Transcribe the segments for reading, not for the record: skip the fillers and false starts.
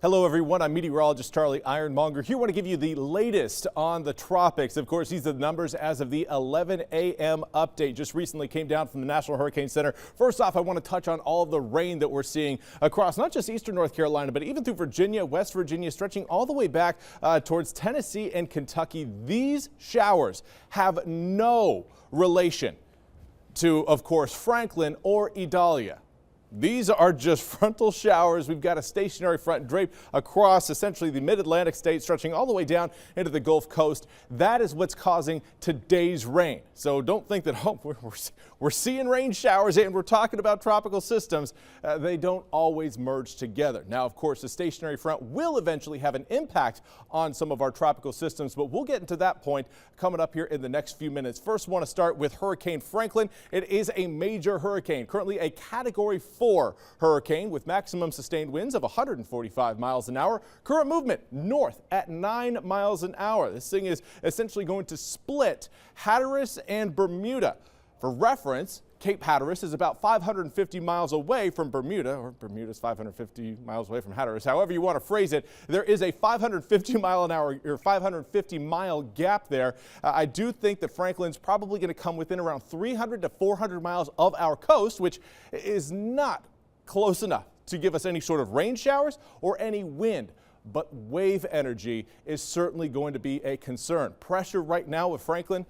Hello everyone, I'm meteorologist Charlie Ironmonger here. I want to give you the latest on the tropics. Of course, these are the numbers as of the 11 a.m. update. Just recently came down from the National Hurricane Center. First off, I want to touch on all of the rain that we're seeing across not just eastern North Carolina, but even through Virginia, West Virginia, stretching all the way back towards Tennessee and Kentucky. These showers have no relation to, of course, Franklin or Idalia. These are just frontal showers. We've got a stationary front draped across essentially the mid-Atlantic states, stretching all the way down into the Gulf Coast. That is what's causing today's rain. So don't think that we're seeing rain showers and we're talking about tropical systems. They don't always merge together. Now, of course, the stationary front will eventually have an impact on some of our tropical systems, but we'll get into that point coming up here in the next few minutes. First, want to start with Hurricane Franklin. It is a major hurricane, currently a Category 4 hurricane with maximum sustained winds of 145 miles an hour. Current movement north at 9 miles an hour. This thing is essentially going to split Hatteras and Bermuda. For reference, Cape Hatteras is about 550 miles away from Bermuda, or Bermuda's 550 miles away from Hatteras. However you want to phrase it, there is a 550 mile an hour or 550 mile gap there. I do think that Franklin's probably going to come within around 300 to 400 miles of our coast, which is not close enough to give us any sort of rain showers or any wind. But wave energy is certainly going to be a concern. Pressure right now with Franklin,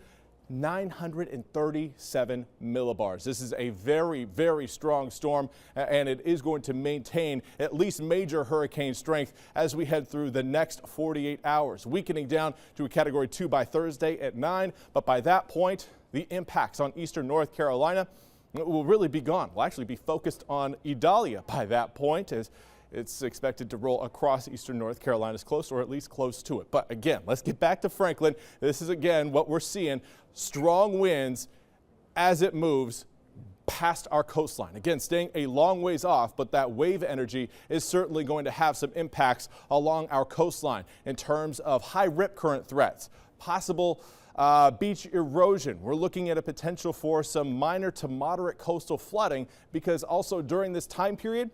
937 millibars. This is a very, very strong storm, and it is going to maintain at least major hurricane strength as we head through the next 48 hours, weakening down to a Category 2 by Thursday at 9. But by that point, the impacts on eastern North Carolina will really be gone. We'll actually be focused on Idalia by that point, as it's expected to roll across eastern North Carolina's coast, or at least close to it. But again, let's get back to Franklin. This is again what we're seeing, strong winds as it moves past our coastline. Again, staying a long ways off, but that wave energy is certainly going to have some impacts along our coastline in terms of high rip current threats, possible beach erosion. We're looking at a potential for some minor to moderate coastal flooding, because also during this time period,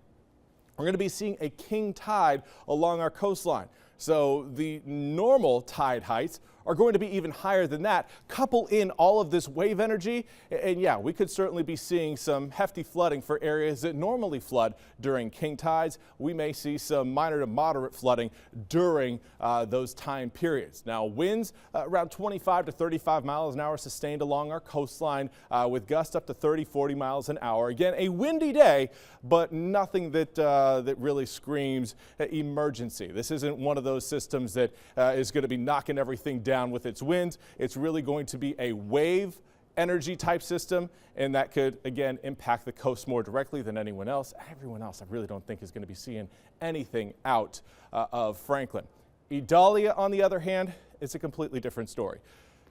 we're going to be seeing a king tide along our coastline. So the normal tide heights are going to be even higher than that. Couple in all of this wave energy, and yeah, we could certainly be seeing some hefty flooding for areas that normally flood during king tides. We may see some minor to moderate flooding during those time periods. Now, winds around 25 to 35 miles an hour sustained along our coastline, with gusts up to 30-40 miles an hour. Again, a windy day, but nothing that really screams emergency. This isn't one of those systems that is going to be knocking everything down with its winds. It's really going to be a wave energy type system, and that could again impact the coast more directly than anyone else. Everyone else I really don't think is going to be seeing anything out of Franklin. Idalia, on the other hand, is a completely different story.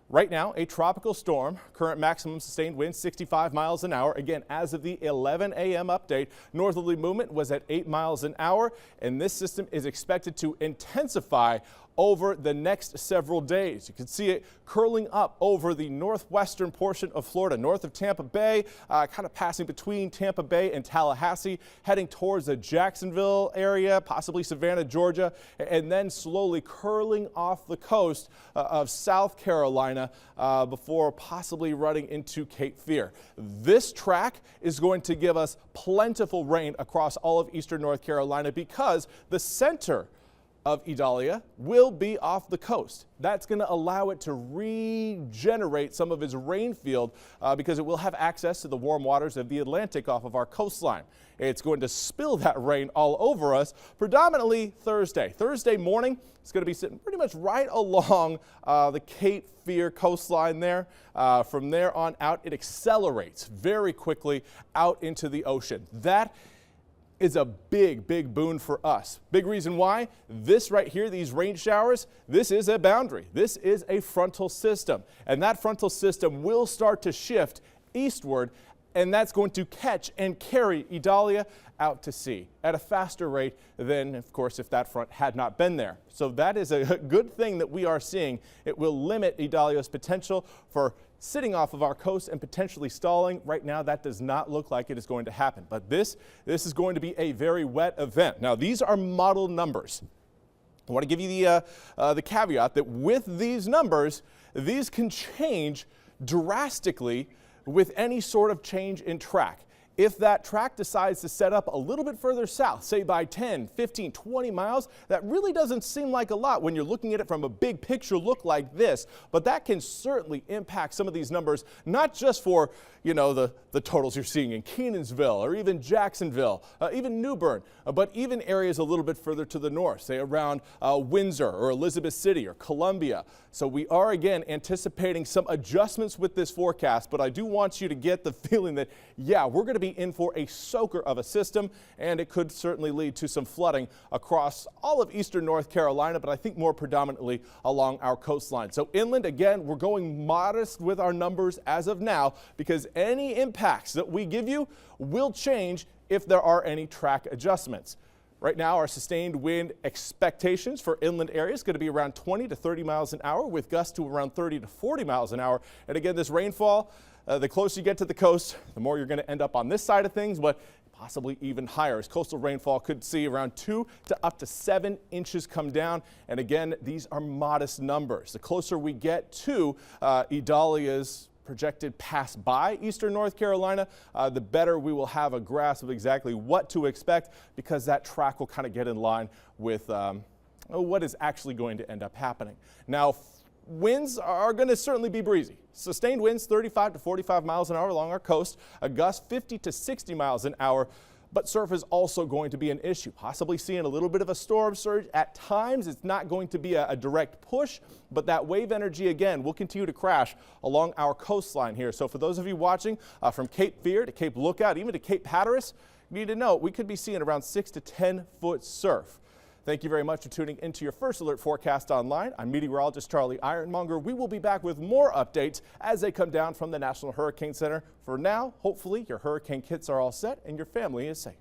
Right now, a tropical storm, current maximum sustained wind 65 miles an hour. Again, as of the 11 a.m. update, northerly movement was at 8 miles an hour, and this system is expected to intensify over the next several days. You can see it curling up over the northwestern portion of Florida, north of Tampa Bay, kind of passing between Tampa Bay and Tallahassee, heading towards the Jacksonville area, possibly Savannah, Georgia, and then slowly curling off the coast of South Carolina before possibly running into Cape Fear. This track is going to give us plentiful rain across all of eastern North Carolina, because the center of Idalia will be off the coast. That's going to allow it to regenerate some of its rain field, because it will have access to the warm waters of the Atlantic off of our coastline. It's going to spill that rain all over us predominantly Thursday. Thursday morning, it's going to be sitting pretty much right along the Cape Fear coastline there. From there on out, it accelerates very quickly out into the ocean. That is a big, big boon for us. Big reason why. This right here, these rain showers, this is a boundary. This is a frontal system, and that frontal system will start to shift eastward and that's going to catch and carry Idalia out to sea at a faster rate than, of course, if that front had not been there. So that is a good thing that we are seeing. It will limit Idalia's potential for sitting off of our coast and potentially stalling. Right now, that does not look like it is going to happen. But this is going to be a very wet event. Now, these are model numbers. I want to give you the caveat that with these numbers, these can change drastically with any sort of change in track. If that track decides to set up a little bit further south, say by 10, 15, 20 miles, that really doesn't seem like a lot when you're looking at it from a big picture look like this. But that can certainly impact some of these numbers, not just for, you know, the totals you're seeing in Kenansville or even Jacksonville, even New Bern, but even areas a little bit further to the north, say around Windsor or Elizabeth City or Columbia. So we are again anticipating some adjustments with this forecast, but I do want you to get the feeling that, yeah, we're going to be in for a soaker of a system, and it could certainly lead to some flooding across all of eastern North Carolina, but I think more predominantly along our coastline. So inland, again, we're going modest with our numbers as of now, because any impacts that we give you will change if there are any track adjustments. Right now, our sustained wind expectations for inland areas going to be around 20 to 30 miles an hour with gusts to around 30 to 40 miles an hour. And again, this rainfall, the closer you get to the coast, the more you're going to end up on this side of things, but possibly even higher, as coastal rainfall could see around 2 to up to 7 inches come down. And again, these are modest numbers. The closer we get to Idalia's projected pass by eastern North Carolina, the better we will have a grasp of exactly what to expect, because that track will kind of get in line with what is actually going to end up happening. Now, winds are going to certainly be breezy. Sustained winds 35 to 45 miles an hour along our coast, a gust 50 to 60 miles an hour. But surf is also going to be an issue, possibly seeing a little bit of a storm surge at times. It's not going to be a direct push, but that wave energy, again, will continue to crash along our coastline here. So for those of you watching from Cape Fear to Cape Lookout, even to Cape Hatteras, you need to know we could be seeing around 6 to 10 foot surf. Thank you very much for tuning into your First Alert Forecast Online. I'm meteorologist Charlie Ironmonger. We will be back with more updates as they come down from the National Hurricane Center. For now, hopefully your hurricane kits are all set and your family is safe.